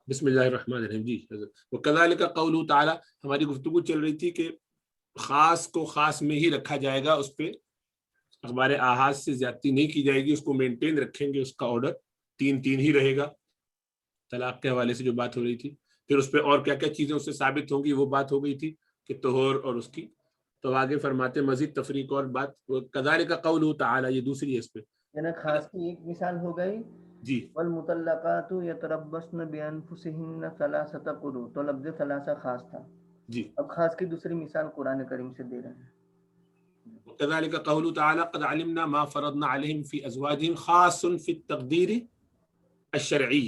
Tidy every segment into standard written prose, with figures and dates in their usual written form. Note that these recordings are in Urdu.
بسم اللہ الرحمن الرحیم. جی حضرت. وکذالک قولہ تعالی، ہماری گفتگو چل رہی تھی کہ خاص کو خاص میں ہی رکھا جائے گا، اس پہ اخبار احاد سے زیادتی نہیں کی جائے گی، اس کو مینٹین رکھیں گے، اس کا آرڈر 3 ہی رہے گا. طلاق کے حوالے سے جو بات ہو رہی تھی، پھر اس پہ اور کیا کیا چیزیں اس سے ثابت ہوں گی وہ بات ہو گئی تھی کہ طہور اور اس کی. تو آگے فرماتے مزید تفریق اور بات. کذالک قولہ تعالی، یہ دوسری ہے اس پہ. یعنی خاص کی ایک مثال ہو گئی. جی. والمطلقات یتربصن بانفسهن ثلاثه قروء، تو لفظ ثلاثہ خاص تھا. جی. اب خاص کی دوسری مثال قرآن کریم سے دے رہے ہیں. وكذلك قوله تعالى قد علمنا ما فرضنا عليهم في أزواجهم خاص في التقدير الشرعي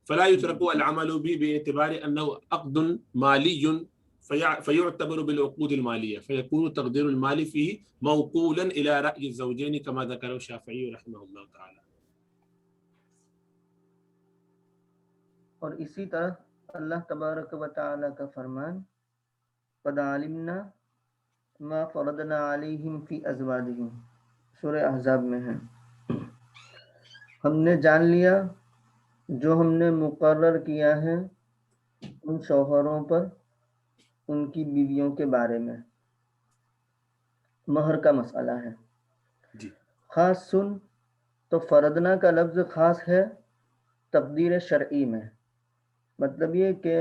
فلا يترك العمل به باعتبار أنه عقد مالي فيعتبر بالعقود المالية فيكون تقدير المال فيه موكولا إلى رأي الزوجين كما ذكره الشافعي رحمه الله تعالى. اور اسی طرح اللہ تبارک و تعالی کا فرمان قد علمنا ما فرضنا علیہم فی ازواجہم سورہ احزاب میں ہے. ہم نے جان لیا جو ہم نے مقرر کیا ہے ان شوہروں پر ان کی بیویوں کے بارے میں. مہر کا مسئلہ ہے. جی. خاص سن تو فرضنا کا لفظ خاص ہے تقدیر شرعی میں. مطلب یہ کہ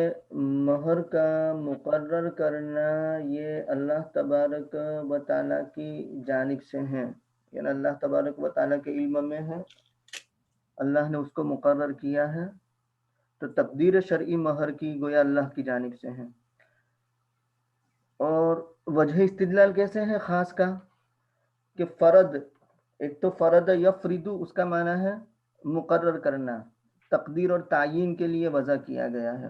مہر کا مقرر کرنا یہ اللہ تبارک و تعالیٰ کی جانب سے ہے، یعنی اللہ تبارک و تعالیٰ کے علم میں ہے، اللہ نے اس کو مقرر کیا ہے. تو تقدیر شرعی مہر کی گویا اللہ کی جانب سے ہے. اور وجہ استدلال کیسے ہے خاص کا کہ فرد، ایک تو فرد یفرض، اس کا معنی ہے مقرر کرنا، تقدیر اور تعیین کے لیے وضع کیا گیا ہے.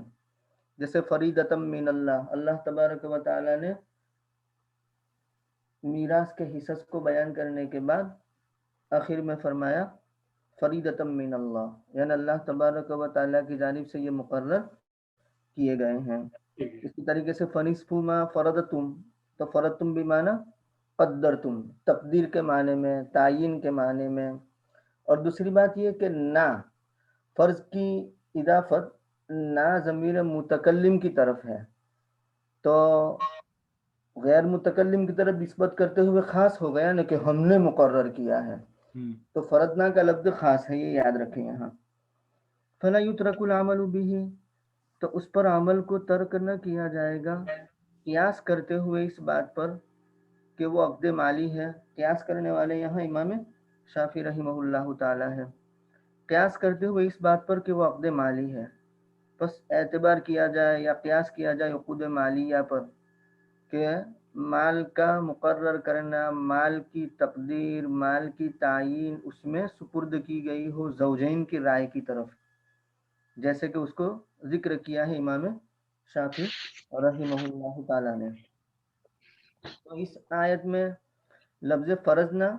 جیسے فریضۃ من اللہ، اللہ تبارک و تعالی نے میراث کے حصص کو بیان کرنے کے بعد آخر میں فرمایا فریضۃ من اللہ، یعنی اللہ تبارک و تعالی کی جانب سے یہ مقرر کیے گئے ہیں. اسی طریقے سے فنصف ما فرضتم، تو فرضتم بمعنی قدرتم، تقدیر کے معنی میں، تعیین کے معنی میں. اور دوسری بات یہ کہ نہ، فرض کی اضافت نہ ضمیر متکلم کی طرف ہے، تو غیر متکلم کی طرف نسبت کرتے ہوئے خاص ہو گیا نا کہ ہم نے مقرر کیا ہے. تو فرضنا کا لفظ خاص ہے، یہ یاد رکھیں یہاں. فلا یترک العمل به، تو اس پر عمل کو ترک نہ کیا جائے گا قیاس کرتے ہوئے اس بات پر کہ وہ عقد مالی ہے. قیاس کرنے والے یہاں امام شافعی رحمہ اللہ تعالی ہے. قیاس کرتے ہوئے اس بات پر کہ وہ عقد مالی ہے، بس اعتبار کیا جائے یا قیاس کیا جائے عقود مالیہ پر کہ مال کا مقرر کرنا، مال کی تقدیر، مال کی تعیین اس میں سپرد کی گئی ہو زوجین کی رائے کی طرف، جیسے کہ اس کو ذکر کیا ہے امام شافعی رحمہ اللہ تعالی نے. تو اس آیت میں لفظ فرضنا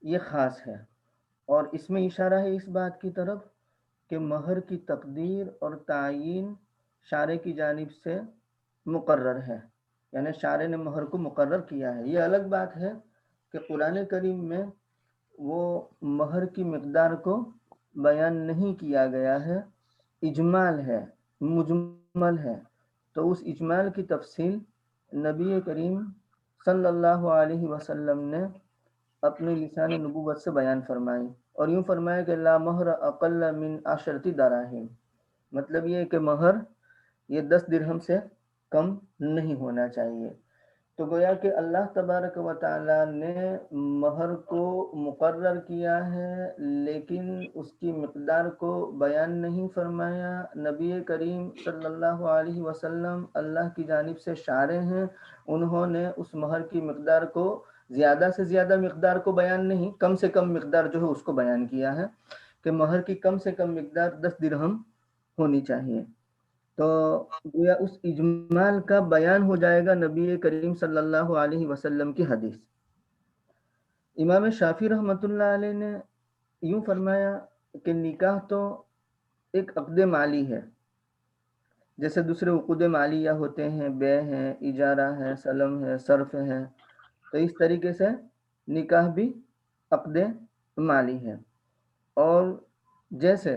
یہ خاص ہے، اور اس میں اشارہ ہے اس بات کی طرف کہ مہر کی تقدیر اور تعیین شارع کی جانب سے مقرر ہے، یعنی شارع نے مہر کو مقرر کیا ہے. یہ الگ بات ہے کہ قرآن کریم میں وہ مہر کی مقدار کو بیان نہیں کیا گیا ہے، اجمال ہے، مجمل ہے. تو اس اجمال کی تفصیل نبی کریم صلی اللہ علیہ وسلم نے اپنے لسان نبوت سے بیان فرمائی، اور یوں فرمایا کہ لا مہر اقل من 10 دراہم، مطلب یہ کہ مہر یہ 10 درہم سے کم نہیں ہونا چاہیے. تو گویا کہ اللہ تبارک و تعالی نے مہر کو مقرر کیا ہے لیکن اس کی مقدار کو بیان نہیں فرمایا. نبی کریم صلی اللہ علیہ وسلم اللہ کی جانب سے شارع ہیں، انہوں نے اس مہر کی مقدار کو زیادہ سے زیادہ مقدار کو بیان نہیں، کم سے کم مقدار جو ہے اس کو بیان کیا ہے کہ مہر کی کم سے کم مقدار 10 درہم ہونی چاہیے. تو گویا اس اجمال کا بیان ہو جائے گا نبی کریم صلی اللہ علیہ وسلم کی حدیث. امام شافعی رحمۃ اللہ علیہ نے یوں فرمایا کہ نکاح تو ایک عقد مالی ہے، جیسے دوسرے عقود مالیہ ہوتے ہیں، بے ہیں، اجارہ ہے، سلم ہے، صرف ہے. تو اس طریقے سے نکاح بھی عقد مالی ہے. اور جیسے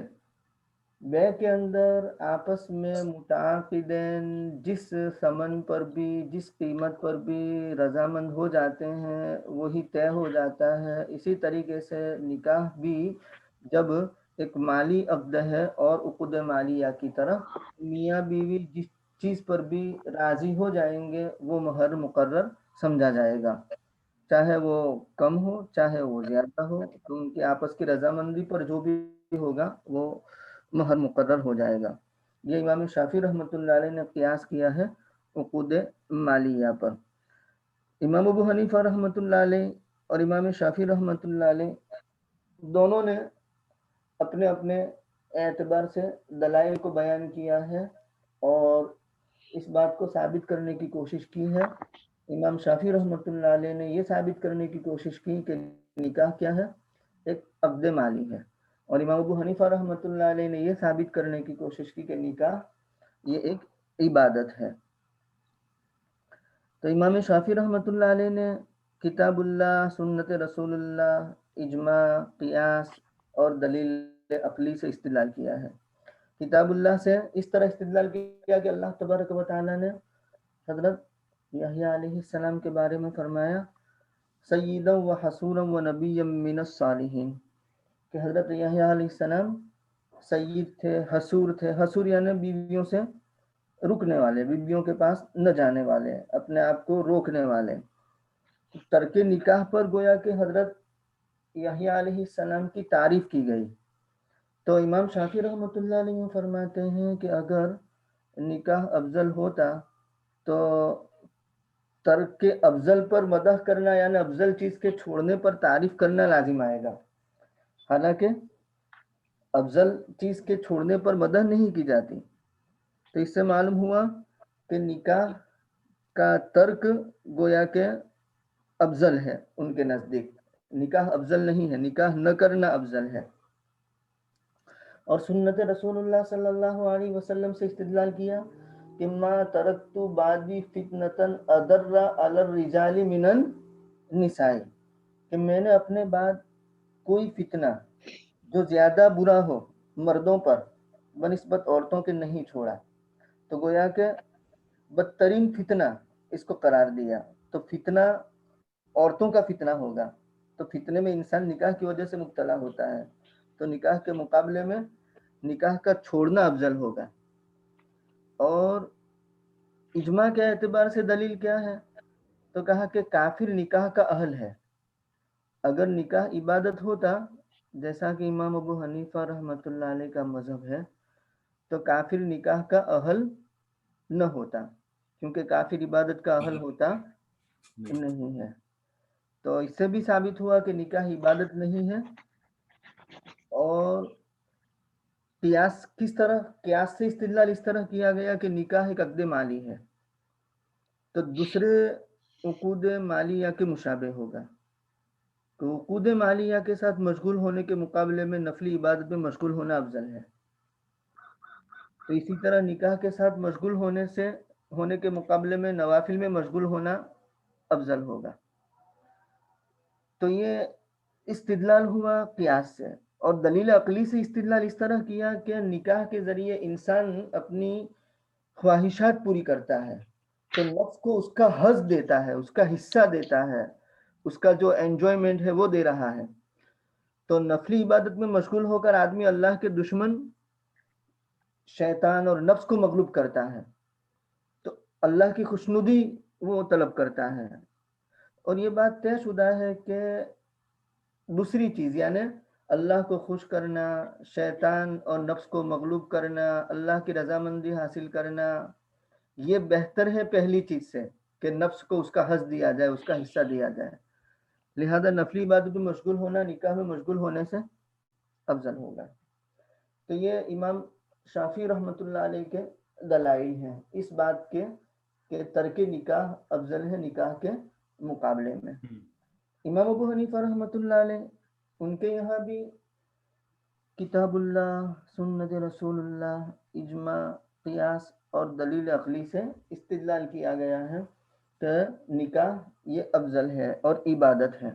بے کے اندر آپس میں متعاقدین جس ثمن پر بھی جس قیمت پر بھی رضامند ہو جاتے ہیں وہی طے ہو جاتا ہے. اسی طریقے سے نکاح بھی جب ایک مالی عقد ہے اور عقد مالیہ کی طرح میاں بیوی جس چیز پر بھی راضی ہو جائیں گے وہ مہر مقرر سمجھا جائے گا، چاہے وہ کم ہو چاہے وہ زیادہ ہو، تو ان کی آپس کی رضامندی پر جو بھی ہوگا وہ مہر مقرر ہو جائے گا. یہ امام شافعی رحمۃ اللہ علیہ نے قیاس کیا ہے عقود مالیہ پر. امام ابو حنیفہ رحمۃ اللہ علیہ اور امام شافعی رحمۃ اللہ علیہ دونوں نے اپنے اپنے اعتبار سے دلائل کو بیان کیا ہے اور اس بات کو ثابت کرنے کی کوشش کی ہے. امام شافعی رحمۃ اللہ علیہ نے یہ ثابت کرنے کی کوشش کی کہ نکاح کیا ہے، ایک عقد مالی ہے، اور امام ابو حنیفہ رحمۃ اللہ علیہ نے یہ ثابت کرنے کی کوشش کی کہ نکاح یہ ایک عبادت ہے. تو امام شافعی رحمۃ اللہ علیہ نے کتاب اللہ، سنت رسول اللہ، اجماع، قیاس اور دلیل عقلی سے استدلال کیا ہے. کتاب اللہ سے اس طرح استدلال کیا کہ اللہ تبارک و تعالیٰ نے حضرت یحییٰ علیہ السلام کے بارے میں فرمایا سیدا و حصورا و نبیا من الصالحین، کہ حضرت یحییٰ علیہ السلام سید تھے، حصور تھے. حصور یعنی بیویوں سے رکنے والے، بیویوں کے پاس نہ جانے والے، اپنے آپ کو روکنے والے. ترک نکاح پر گویا کہ حضرت یحییٰ علیہ السلام کی تعریف کی گئی. تو امام شافعی رحمۃ اللہ علیہ فرماتے ہیں کہ اگر نکاح افضل ہوتا تو ترک کے افضل پر مدح کرنا یعنی افضل چیز کے چھوڑنے پر تعریف کرنا لازم آئے گا، حالانکہ افضل چیز کے چھوڑنے پر مدح نہیں کی جاتی. تو اس سے معلوم ہوا کہ نکاح کا ترک گویا کہ افضل ہے ان کے نزدیک. نکاح افضل نہیں ہے، نکاح نہ کرنا افضل ہے. اور سنت رسول اللہ صلی اللہ علیہ وسلم سے استدلال کیا کہ ما ترکت بعدی فتنتن اضر علی الرجال من النساء، کہ میں نے اپنے بعد کوئی فتنہ جو زیادہ برا ہو مردوں پر بنسبت عورتوں کے نہیں چھوڑا. تو گویا کہ بدترین فتنہ اس کو قرار دیا. تو فتنہ عورتوں کا فتنہ ہوگا، تو فتنے میں انسان نکاح کی وجہ سے مبتلا ہوتا ہے، تو نکاح کے مقابلے میں نکاح کا چھوڑنا افضل ہوگا. اور اجماع کے اعتبار سے دلیل کیا ہے؟ تو کہا کہ کافر نکاح کا اہل ہے. اگر نکاح عبادت ہوتا جیسا کہ امام ابو حنیفہ رحمۃ اللہ علیہ کا مذہب ہے تو کافر نکاح کا اہل نہ ہوتا، کیونکہ کافر عبادت کا اہل ہوتا نہیں ہے. تو اس سے بھی ثابت ہوا کہ نکاح عبادت نہیں ہے. اور قیاس کس طرح؟ قیاس سے استدلال اس طرح کیا گیا کہ نکاح ایک عقد مالی ہے تو دوسرے عقود مالیہ کے مشابہ ہوگا. تو عقود مالیہ کے ساتھ مشغول ہونے کے مقابلے میں نفلی عبادت میں مشغول ہونا افضل ہے. تو اسی طرح نکاح کے ساتھ مشغول ہونے کے مقابلے میں نوافل میں مشغول ہونا افضل ہوگا. تو یہ استدلال ہوا قیاس سے. اور دلیل عقلی سے استدلال اس طرح کیا کہ نکاح کے ذریعے انسان اپنی خواہشات پوری کرتا ہے، تو نفس کو اس کا حظ دیتا ہے، اس کا حصہ دیتا ہے، اس کا جو انجوائمنٹ ہے وہ دے رہا ہے. تو نفلی عبادت میں مشغول ہو کر آدمی اللہ کے دشمن شیطان اور نفس کو مغلوب کرتا ہے، تو اللہ کی خوشنودی وہ طلب کرتا ہے. اور یہ بات طے شدہ ہے کہ دوسری چیز یعنی اللہ کو خوش کرنا، شیطان اور نفس کو مغلوب کرنا، اللہ کی رضامندی حاصل کرنا، یہ بہتر ہے پہلی چیز سے کہ نفس کو اس کا حظ دیا جائے، اس کا حصہ دیا جائے. لہذا نفلی عبادت میں مشغول ہونا نکاح میں مشغول ہونے سے افضل ہوگا. تو یہ امام شافعی رحمۃ اللہ علیہ کے دلائل ہیں اس بات کے کہ ترک نکاح افضل ہے نکاح کے مقابلے میں. امام ابو حنیفہ رحمۃ اللہ علیہ ان کے یہاں بھی کتاب اللہ، سنت رسول اللہ، اجماع، قیاس اور دلیل عقلی سے استدلال کیا گیا ہے کہ نکاح یہ افضل ہے اور عبادت ہے.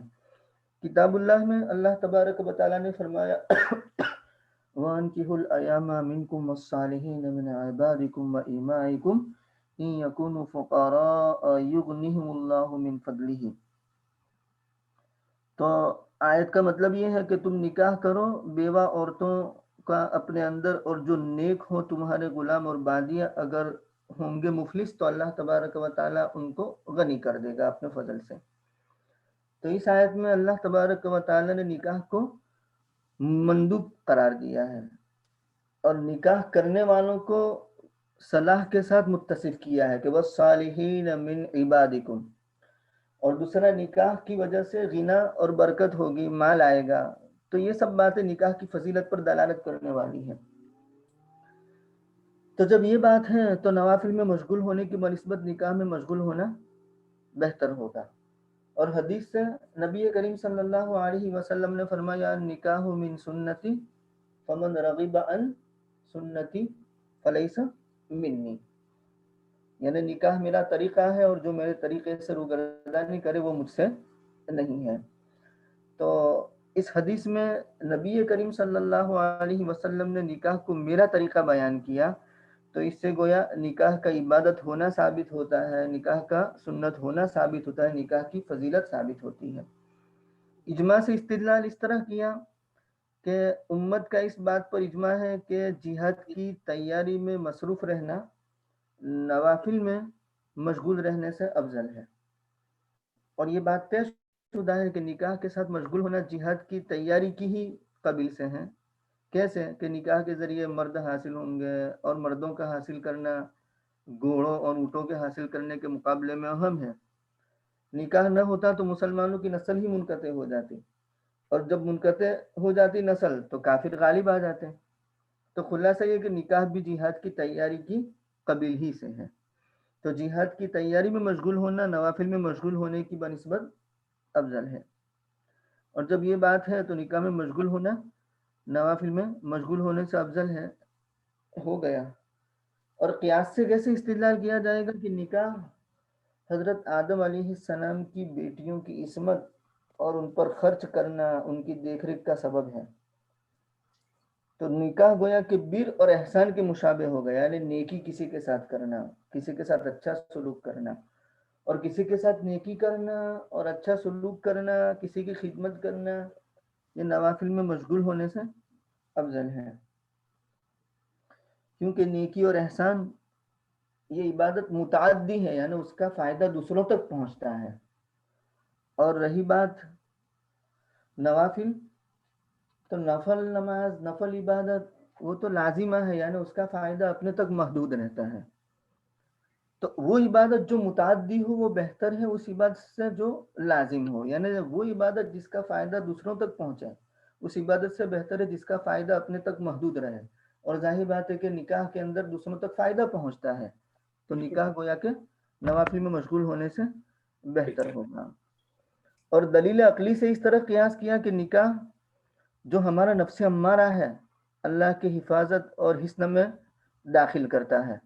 کتاب اللہ میں اللہ تبارک و تعالیٰ نے فرمایا وَأَنكِحُوا الْأَيَامَ مِنكُمْ وَالصَّالِحِينَ مِنْ عِبَادِكُمْ وَإِمَائِكُمْ إِنْ يَكُونُوا فُقَرَاءَ يُغْنِهِمُ اللَّهُ مِنْ فَضْلِهِ۔ تو آیت کا مطلب یہ ہے کہ تم نکاح کرو بیوہ عورتوں کا اپنے اندر، اور جو نیک ہو تمہارے غلام اور باندیاں اگر ہوں گے مفلس تو اللہ تبارک و تعالیٰ ان کو غنی کر دے گا اپنے فضل سے۔ تو اس آیت میں اللہ تبارک و تعالیٰ نے نکاح کو مندوب قرار دیا ہے، اور نکاح کرنے والوں کو صلاح کے ساتھ متصف کیا ہے کہ وَالصَّالِحِينَ مِنْ عِبَادِكُمْ، اور دوسرا نکاح کی وجہ سے غنا اور برکت ہوگی، مال آئے گا۔ تو یہ سب باتیں نکاح کی فضیلت پر دلالت کرنے والی ہیں۔ تو جب یہ بات ہے تو نوافل میں مشغول ہونے کی بنسبت نکاح میں مشغول ہونا بہتر ہوگا۔ اور حدیث سے نبی کریم صلی اللہ علیہ وسلم نے فرمایا نکاح من سنتی فمن رغب عن سنتی فلیس منی، یعنی نکاح میرا طریقہ ہے اور جو میرے طریقے سے روگردانی کرے وہ مجھ سے نہیں ہے۔ تو اس حدیث میں نبی کریم صلی اللہ علیہ وسلم نے نکاح کو میرا طریقہ بیان کیا، تو اس سے گویا نکاح کا عبادت ہونا ثابت ہوتا ہے، نکاح کا سنت ہونا ثابت ہوتا ہے، نکاح کی فضیلت ثابت ہوتی ہے۔ اجماع سے استدلال اس طرح کیا کہ امت کا اس بات پر اجماع ہے کہ جہاد کی تیاری میں مصروف رہنا نوافل میں مشغول رہنے سے افضل ہے، اور یہ بات طے شدہ ہے کہ نکاح کے ساتھ مشغول ہونا جہاد کی تیاری کی ہی قبیل سے ہیں۔ کیسے کہ نکاح کے ذریعے مرد حاصل ہوں گے، اور مردوں کا حاصل کرنا گھوڑوں اور اونٹوں کے حاصل کرنے کے مقابلے میں اہم ہے۔ نکاح نہ ہوتا تو مسلمانوں کی نسل ہی منقطع ہو جاتی، اور جب منقطع ہو جاتی نسل تو کافر غالب آ جاتے۔ تو خلاصہ یہ کہ نکاح بھی جہاد کی تیاری کی قبیل ہی سے ہے۔ تو جہاد کی تیاری میں مشغول ہونا نوافل میں مشغول ہونے کی بنسبت افضل ہے، اور جب یہ بات ہے تو نکاح میں مشغول ہونا نوافل میں مشغول ہونے سے افضل ہے ہو گیا۔ اور قیاس سے کیسے استدلال کیا جائے گا کہ نکاح حضرت آدم علیہ السلام کی بیٹیوں کی عصمت اور ان پر خرچ کرنا، ان کی دیکھ ریکھ کا سبب ہے۔ تو نکاح گویا کہ بر اور احسان کے مشابہ ہو گیا، یعنی نیکی کسی کے ساتھ کرنا، کسی کے ساتھ اچھا سلوک کرنا، اور کسی کے ساتھ نیکی کرنا اور اچھا سلوک کرنا، کسی کی خدمت کرنا، یہ نوافل میں مشغول ہونے سے افضل ہے، کیونکہ نیکی اور احسان یہ عبادت متعدی ہے، یعنی اس کا فائدہ دوسروں تک پہنچتا ہے۔ اور رہی بات نوافل، تو نفل نماز، نفل عبادت وہ تو لازمہ ہے، یعنی اس کا فائدہ اپنے تک محدود رہتا ہے۔ تو وہ عبادت جو متعدی ہو وہ بہتر ہے اس عبادت سے جو لازم ہو، یعنی وہ عبادت جس کا فائدہ دوسروں تک پہنچے اس عبادت سے بہتر ہے جس کا فائدہ اپنے تک محدود رہے۔ اور ظاہر بات ہے کہ نکاح کے اندر دوسروں تک فائدہ پہنچتا ہے، تو نکاح گویا کہ نوافل میں مشغول ہونے سے بہتر ہوگا۔ اور دلیل عقلی سے اس طرح قیاس کیا کہ نکاح جو ہمارا نفس امارہ ہے اللہ کی حفاظت اور حصن میں داخل کرتا ہے،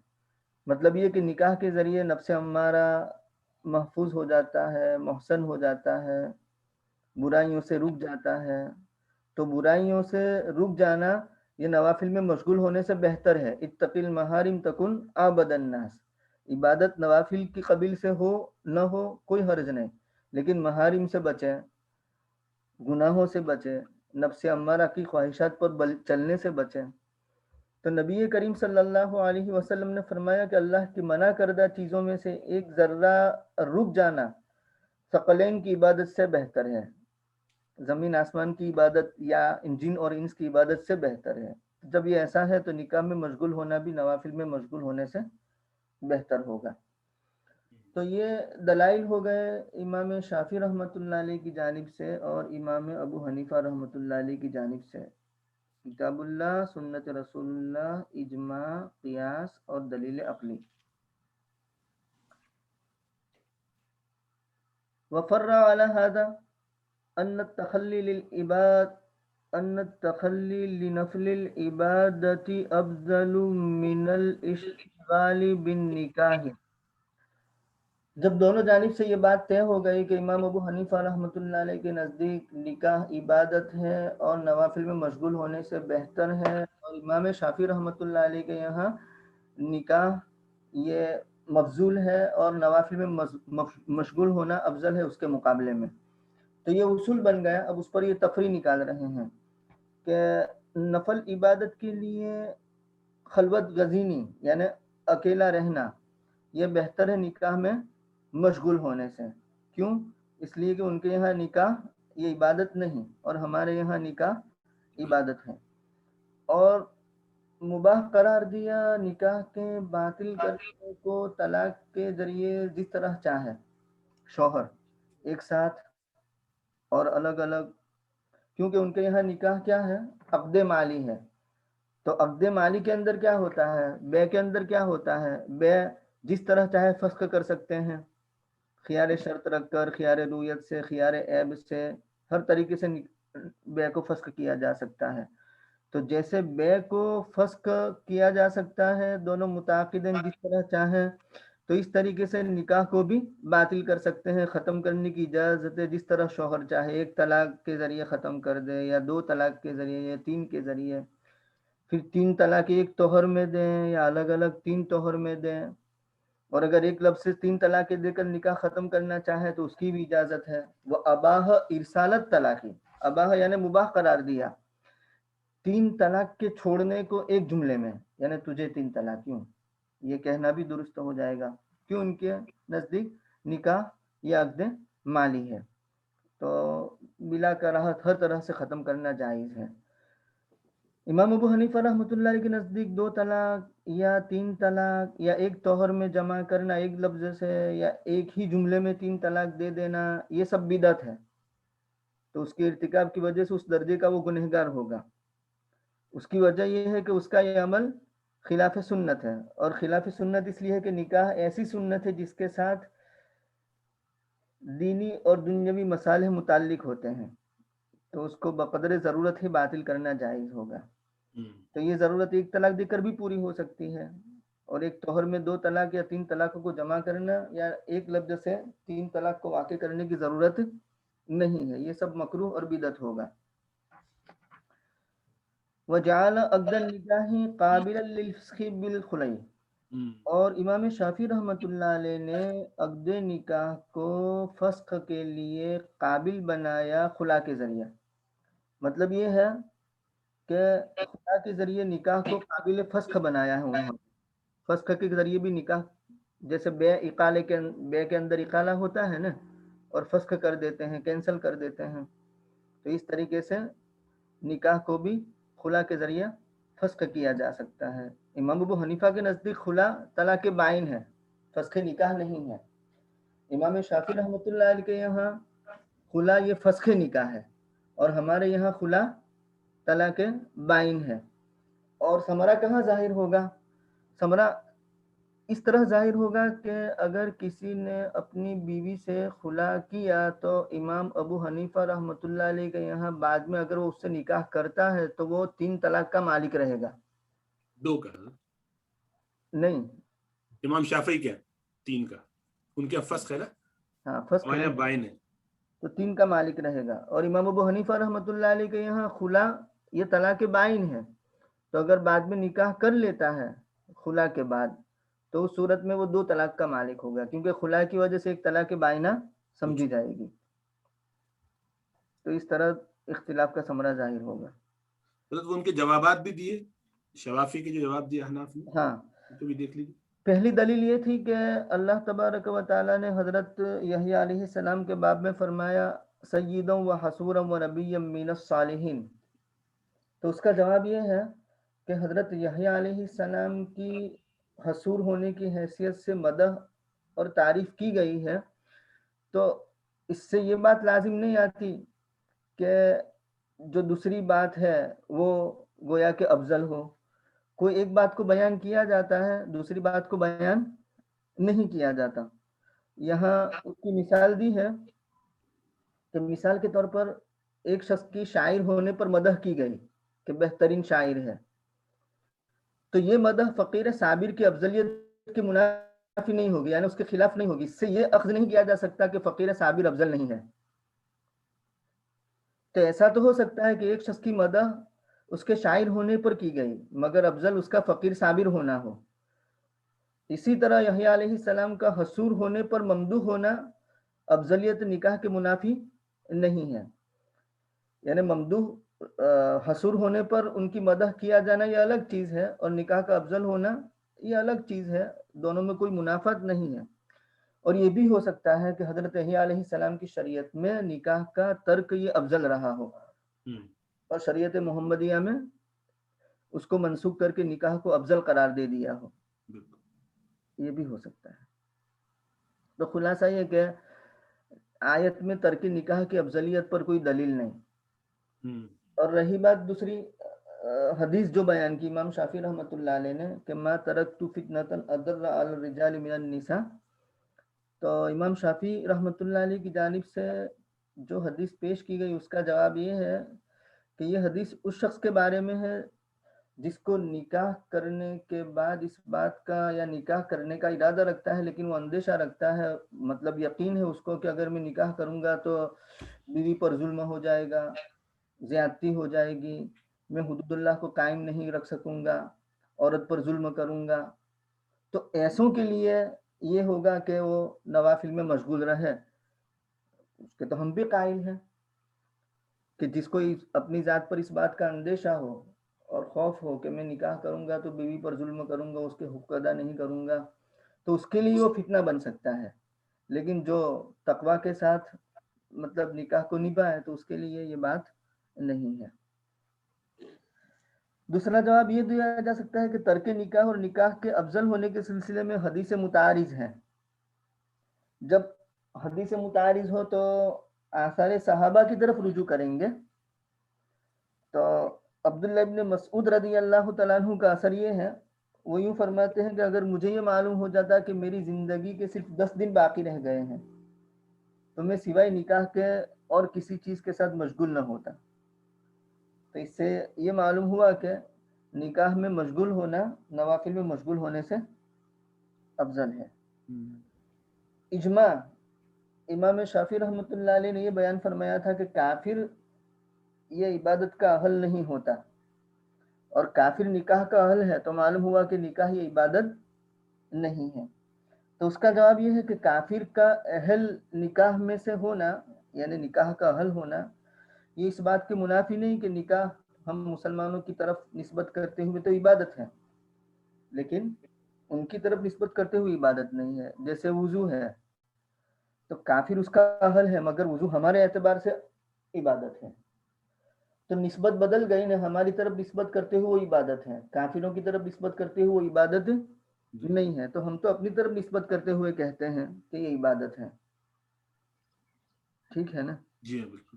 مطلب یہ کہ نکاح کے ذریعے نفس امارہ محفوظ ہو جاتا ہے، محسن ہو جاتا ہے، برائیوں سے رک جاتا ہے۔ تو برائیوں سے رک جانا یہ نوافل میں مشغول ہونے سے بہتر ہے۔ اتق المحارم تکن عبد الناس، عبادت نوافل کی قبیل سے ہو نہ ہو کوئی حرج نہیں، لیکن محارم سے بچیں، گناہوں سے بچیں، نفس امارہ کی خواہشات پر چلنے سے بچیں۔ تو نبی کریم صلی اللہ علیہ وسلم نے فرمایا کہ اللہ کی منع کردہ چیزوں میں سے ایک ذرہ رک جانا ثقلین کی عبادت سے بہتر ہے، زمین آسمان کی عبادت یا جن اور انس کی عبادت سے بہتر ہے۔ جب یہ ایسا ہے تو نکاح میں مشغول ہونا بھی نوافل میں مشغول ہونے سے بہتر ہوگا۔ تو یہ دلائل ہو گئے امام شافعی رحمۃ اللہ علیہ کی جانب سے اور امام ابو حنیفہ رحمۃ اللہ علیہ کی جانب سے، کتاب اللہ، سنت رسول اللہ، اجماع، قیاس اور دلیل عقلی۔ وفرع على هذا أن التخلي لنفل العبادة أفضل من الاشتغال بالنكاح، جب دونوں جانب سے یہ بات طے ہو گئی کہ امام ابو حنیفہ رحمۃ اللہ علیہ کے نزدیک نکاح عبادت ہے اور نوافل میں مشغول ہونے سے بہتر ہے، اور امام شافعی رحمۃ اللہ علیہ کے یہاں نکاح یہ مفضول ہے اور نوافل میں مشغول ہونا افضل ہے اس کے مقابلے میں، تو یہ اصول بن گیا۔ اب اس پر یہ تفریح نکال رہے ہیں کہ نفل عبادت کے لیے خلوت گزینی یعنی اکیلا رہنا یہ بہتر ہے نکاح میں مشغول ہونے سے۔ کیوں؟ اس لیے کہ ان کے یہاں نکاح یہ عبادت نہیں اور ہمارے یہاں نکاح عبادت ہے، اور مباح قرار دیا نکاح کے باطل کرنے کو طلاق کے ذریعے جس طرح چاہے شوہر ایک ساتھ اور الگ الگ، کیونکہ ان کے یہاں نکاح کیا ہے؟ عقد مالی ہے، تو عقد مالی کے اندر کیا ہوتا ہے؟ بے کے اندر کیا ہوتا ہے؟ بے جس طرح چاہے فسخ کر سکتے ہیں، خیار شرط رکھ کر، خیار رویت سے، خیار عیب سے، ہر طریقے سے بے کو فسخ کیا جا سکتا ہے۔ تو جیسے بے کو فسخ کیا جا سکتا ہے دونوں متعاقدین جس طرح چاہیں، تو اس طریقے سے نکاح کو بھی باطل کر سکتے ہیں، ختم کرنے کی اجازت ہے، جس طرح شوہر چاہے ایک طلاق کے ذریعے ختم کر دے یا دو طلاق کے ذریعے یا تین کے ذریعے، پھر تین طلاق ایک توہر میں دیں یا الگ الگ تین توہر میں دیں، اور اگر ایک لفظ سے تین طلاقیں دے کر نکاح ختم کرنا چاہے تو اس کی بھی اجازت ہے۔ وہ اباہ ارسالت طلاقی، اباہ یعنی مباح قرار دیا تین طلاق کے چھوڑنے کو ایک جملے میں، یعنی تجھے تین طلاق کیوں، یہ کہنا بھی درست ہو جائے گا، کیوں ان کے نزدیک نکاح یہ عقد مالی ہے، تو بلا کراہت ہر طرح سے ختم کرنا جائز ہے۔ امام ابو حنیفہ رحمۃ اللہ علیہ کے نزدیک دو طلاق یا تین طلاق یا ایک توہر میں جمع کرنا ایک لفظ سے یا ایک ہی جملے میں تین طلاق دے دینا یہ سب بدعت ہے، تو اس کے ارتکاب کی وجہ سے اس درجے کا وہ گنہگار ہوگا۔ اس کی وجہ یہ ہے کہ اس کا یہ عمل خلاف سنت ہے، اور خلاف سنت اس لیے ہے کہ نکاح ایسی سنت ہے جس کے ساتھ دینی اور دنیاوی مصالح متعلق ہوتے ہیں، تو اس کو بقدر ضرورت ہی باطل کرنا جائز ہوگا۔ تو یہ ضرورت ایک طلاق دے کر بھی پوری ہو سکتی ہے، اور ایک توہر میں دو طلاق یا تین طلاقوں کو جمع کرنا یا ایک لفظ سے تین طلاق کو واقع کرنے کی ضرورت نہیں ہے، یہ سب مکروہ اور بدعت ہوگا۔ وجعل عقد النکاح قابلا للفسخ بالخلع، اور امام شافعی رحمۃ اللہ علیہ نے عقد نکاح کو فسخ کے لیے قابل بنایا خلا کے ذریعے، مطلب یہ ہے کہ خلا کے ذریعے نکاح کو قابل فسخ بنایا ہے انہوں نے۔ فسخ کے ذریعے بھی نکاح، جیسے بے کے اندر اقالہ ہوتا ہے نا، اور فسخ کر دیتے ہیں، کینسل کر دیتے ہیں، تو اس طریقے سے نکاح کو بھی خلا کے ذریعے فسخ کیا جا سکتا ہے۔ امام ابو حنیفہ کے نزدیک خلا طلاق بائن ہے، فسخ نکاح نہیں ہے۔ امام شافعی رحمۃ اللہ علیہ کے یہاں خلا یہ فسخ نکاح ہے، اور ہمارے یہاں خلا طلاق بائن ہے۔ اور ثمرہ کہاں ظاہر ہوگا؟ ثمرہ اس طرح ظاہر ہوگا کہ اگر کسی نے اپنی بیوی سے خلا کیا تو امام ابو حنیفہ رحمۃ اللہ علیہ کے یہاں بعد میں اگر وہ اس سے نکاح کرتا ہے تو وہ تین طلاق کا مالک رہے گا۔ دو کا نہیں، امام شافعی کیا تین کا، ان کے فسخ ہے نا، ہاں فسخ ہے بائن ہے، تو تین کا مالک رہے گا۔ اور امام ابو حنیفہ رحمۃ اللہ علیہ کے یہاں خلا یہ طلاق بائن ہے، تو اگر بعد میں نکاح کر لیتا ہے خلا کے بعد تو اس صورت میں وہ دو طلاق کا مالک ہوگا، کیونکہ خلا کی وجہ سے ایک طلاق بائنہ سمجھی جائے گی، تو اس طرح اختلاف کا ثمرہ ظاہر ہوگا۔ تو ان کے جوابات بھی دیے، شوافی کے جو جواب دیا حناف نے، ہاں، تو بھی دیکھ لیجیے۔ پہلی دلیل یہ تھی کہ اللہ تبارک و تعالیٰ نے حضرت یحییٰ علیہ السلام کے باب میں فرمایا سیدا و حصورا و نبیا من الصالحین، تو اس کا جواب یہ ہے کہ حضرت یحییٰ علیہ السلام کی حصور ہونے کی حیثیت سے مدح اور تعریف کی گئی ہے، تو اس سے یہ بات لازم نہیں آتی کہ جو دوسری بات ہے وہ گویا کہ افضل ہو۔ کوئی ایک بات کو بیان کیا جاتا ہے، دوسری بات کو بیان نہیں کیا جاتا۔ یہاں اس کی مثال دی ہے کہ مثال کے طور پر ایک شخص کی شاعر ہونے پر مدح کی گئی کہ بہترین شاعر ہے، تو یہ مدح فقیر صابر کی افضلیت کے منافی منافی نہیں ہوگی، یعنی اس کے خلاف نہیں ہوگی. اس سے یہ اخذ نہیں کیا جا سکتا کہ فقیر صابر افضل نہیں ہے. تو ایسا تو ہو سکتا ہے کہ ایک شخص کی مدح اس کے شاعر ہونے پر کی گئی مگر افضل اس کا فقیر صابر ہونا ہو. اسی طرح یحییٰ علیہ السلام کا حسور ہونے پر ممدوح ہونا افضلیت نکاح کے منافی نہیں ہے. یعنی ممدوح حسور ہونے پر ان کی مدح کیا جانا یہ الگ چیز ہے، اور نکاح کا افضل ہونا یہ الگ چیز ہے. دونوں میں کوئی منافات نہیں ہے. اور یہ بھی ہو سکتا ہے کہ حضرت یحییٰ علیہ السلام کی شریعت میں نکاح کا ترک یہ افضل رہا ہو، اور شریعت محمدیہ میں اس کو منسوخ کر کے نکاح کو افضل قرار دے دیا ہو. یہ بھی ہو سکتا ہے. تو خلاصہ یہ کہ آیت میں ترک نکاح کی افضلیت پر کوئی دلیل نہیں. اور رہی بات دوسری حدیث جو بیان کی امام شافعی رحمۃ اللہ علیہ نے کہ ما ترکت فتنۃ اضر علی الرجال من النساء، تو امام شافعی رحمۃ اللہ علیہ کی جانب سے جو حدیث پیش کی گئی اس کا جواب یہ ہے کہ یہ حدیث اس شخص کے بارے میں ہے جس کو نکاح کرنے کے بعد اس بات کا یا نکاح کرنے کا ارادہ رکھتا ہے لیکن وہ اندیشہ رکھتا ہے، مطلب یقین ہے اس کو کہ اگر میں نکاح کروں گا تو بیوی پر ظلم ہو جائے گا، زیادتی ہو جائے گی، میں حدود اللہ کو قائم نہیں رکھ سکوں گا، عورت پر ظلم کروں گا. تو ایسوں کے لیے یہ ہوگا کہ وہ نوافل میں مشغول رہے. اس کے تو ہم بھی قائل ہیں کہ جس کو اپنی ذات پر اس بات کا اندیشہ ہو اور خوف ہو کہ میں نکاح کروں گا تو بیوی پر ظلم کروں گا، اس کے حقوق ادا نہیں کروں گا، تو اس کے لیے وہ فتنہ بن سکتا ہے. لیکن جو تقوی کے ساتھ مطلب نکاح کو نبھائے تو اس کے لیے یہ بات نہیں ہے. دوسرا جواب یہ دیا جا سکتا ہے کہ ترک نکاح اور نکاح کے افضل ہونے کے سلسلے میں حدیث متعارض ہیں. جب حدیث متعارض ہو تو آثار صحابہ کی طرف رجوع کریں گے. تو عبداللہ ابن مسعود رضی اللہ تعالیٰ عنہ کا اثر یہ ہے، وہ یوں فرماتے ہیں کہ اگر مجھے یہ معلوم ہو جاتا کہ میری زندگی کے صرف 10 دن باقی رہ گئے ہیں تو میں سوائے نکاح کے اور کسی چیز کے ساتھ مشغول نہ ہوتا. تو اس سے یہ معلوم ہوا کہ نکاح میں مشغول ہونا نوافل میں مشغول ہونے سے افضل ہے. اجماع امام شافعی رحمۃ اللہ علیہ نے یہ بیان فرمایا تھا کہ کافر یہ عبادت کا اہل نہیں ہوتا، اور کافر نکاح کا اہل ہے تو معلوم ہوا کہ نکاح یہ عبادت نہیں ہے. تو اس کا جواب یہ ہے کہ کافر کا اہل نکاح میں سے ہونا یعنی نکاح کا اہل ہونا یہ اس بات کے منافی نہیں کہ نکاح ہم مسلمانوں کی طرف نسبت کرتے ہوئے تو عبادت ہے لیکن ان کی طرف نسبت کرتے ہوئے عبادت نہیں ہے. جیسے وضو ہے تو کافر اس کا اہل ہے مگر وضو ہمارے اعتبار سے عبادت ہے. تو نسبت بدل گئی نا، ہماری طرف نسبت کرتے ہوئے وہ عبادت ہے، کافروں کی طرف نسبت کرتے ہوئے وہ عبادت نہیں ہے. تو ہم تو اپنی طرف نسبت کرتے ہوئے کہتے ہیں کہ یہ عبادت ہے. ٹھیک ہے نا؟ جی ہاں بالکل.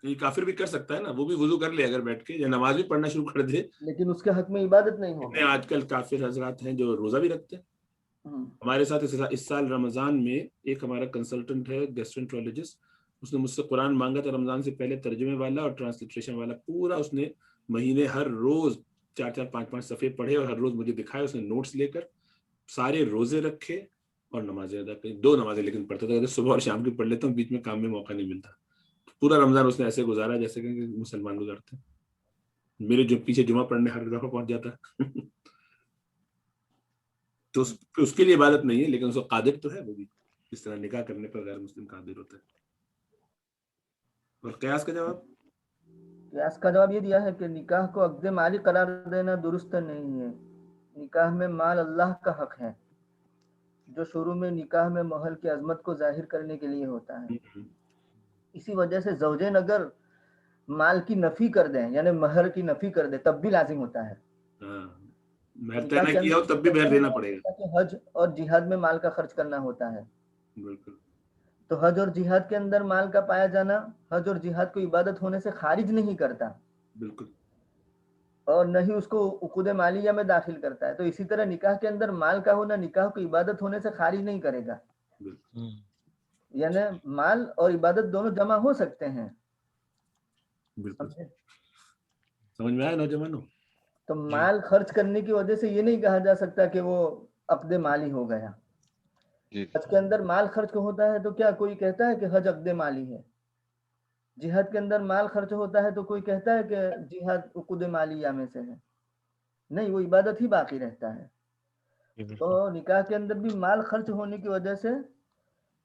یہ کافر بھی کر سکتا ہے نا، وہ بھی وضو کر لے اگر بیٹھ کے یا نماز بھی پڑھنا شروع کر دے، لیکن اس کے حق میں عبادت نہیں ہوگی. آج کل کافر حضرات ہیں جو روزہ بھی رکھتے ہیں. ہمارے ساتھ اس سال رمضان میں ایک ہمارا کنسلٹنٹ ہے گیسٹرنٹرولوجسٹ، اس نے مجھ سے قرآن مانگا تھا رمضان سے پہلے، ترجمے والا اور ٹرانسلیٹریشن والا پورا. اس نے مہینے ہر روز 4-4 5-5 صفحے پڑھے اور ہر روز مجھے دکھائے. اس نے نوٹس لے کر سارے روزے رکھے اور نمازیں ادا کی. 2 نمازیں لیکن پڑھتا تھا، صبح اور شام کی پڑھ لیتا ہوں، بیچ میں کام میں موقع نہیں ملتا. پورا رمضان اس نے ایسے گزارا جیسے کہ مسلمان گزارتے ہیں. میرے جو پیچھے جمعہ پڑھنے ہر دفعہ پہنچ جاتا ہے. تو اس کے لیے عبادت نہیں ہے لیکن اس کو قادر تو ہے، وہ بھی اس طرح نکاح کرنے پر غیر مسلم قادر ہوتا ہے. اور قیاس کا جواب؟ قیاس کا جواب یہ دیا ہے کہ نکاح کو عقد مالی قرار دینا درست نہیں ہے. نکاح میں مال اللہ کا حق ہے جو شروع میں نکاح میں مہر کی عظمت کو ظاہر کرنے کے لیے ہوتا ہے. اسی وجہ سے زوجین اگر مال کی نفی کر دیں یعنی مہر کی نفی کر دیں تب بھی لازم ہوتا ہے. مہر طے نہ کیا ہو تب بھی مہر دینا پڑے گا. حج اور جہاد میں مال کا خرچ کرنا ہوتا ہے. بالکل. تو حج اور جہاد کے اندر مال کا پایا جانا حج اور جہاد کو عبادت ہونے سے خارج نہیں کرتا. بالکل. اور نہ ہی اس کو عقود مالیہ میں داخل کرتا ہے. تو اسی طرح نکاح کے اندر مال کا ہونا نکاح کو عبادت ہونے سے خارج نہیں کرے گا. یعنی مال اور عبادت دونوں جمع ہو سکتے ہیں. بالکل سمجھ میں آیا نوجوانوں؟ تو مال خرچ کرنے کی وجہ سے یہ نہیں کہا جا سکتا کہ وہ عقد مالی ہو گیا. حج کے اندر مال خرچ ہوتا ہے تو کیا کوئی کہتا ہے کہ حج عقد مالی ہے؟ جہاد کے اندر مال خرچ ہوتا ہے تو کوئی کہتا ہے کہ جہاد عقود مالیہ میں سے ہے؟ نہیں، وہ عبادت ہی باقی رہتا ہے۔ تو نکاح کے اندر بھی مال خرچ ہونے کی وجہ سے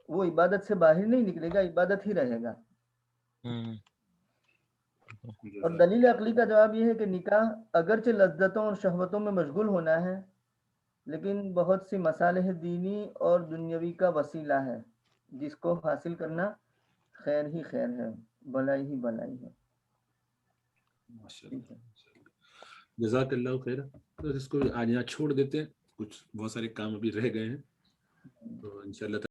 وہ عبادت سے باہر نہیں نکلے گا، عبادت ہی رہے گا۔ اور دلیل عقلی کا جواب یہ ہے کہ نکاح اگرچہ لذتوں اور شہوتوں میں مشغول ہونا ہے، لیکن بہت سی مصالح دینی اور دنیاوی کا وسیلہ ہے، جس کو حاصل کرنا خیر ہی خیر ہے، بھلائی ہی بھلائی ہے۔ جزاک اللہ خیر۔ اس کو آج یہاں چھوڑ دیتے ہیں، کچھ بہت سارے کام ابھی رہ گئے ہیں، تو انشاءاللہ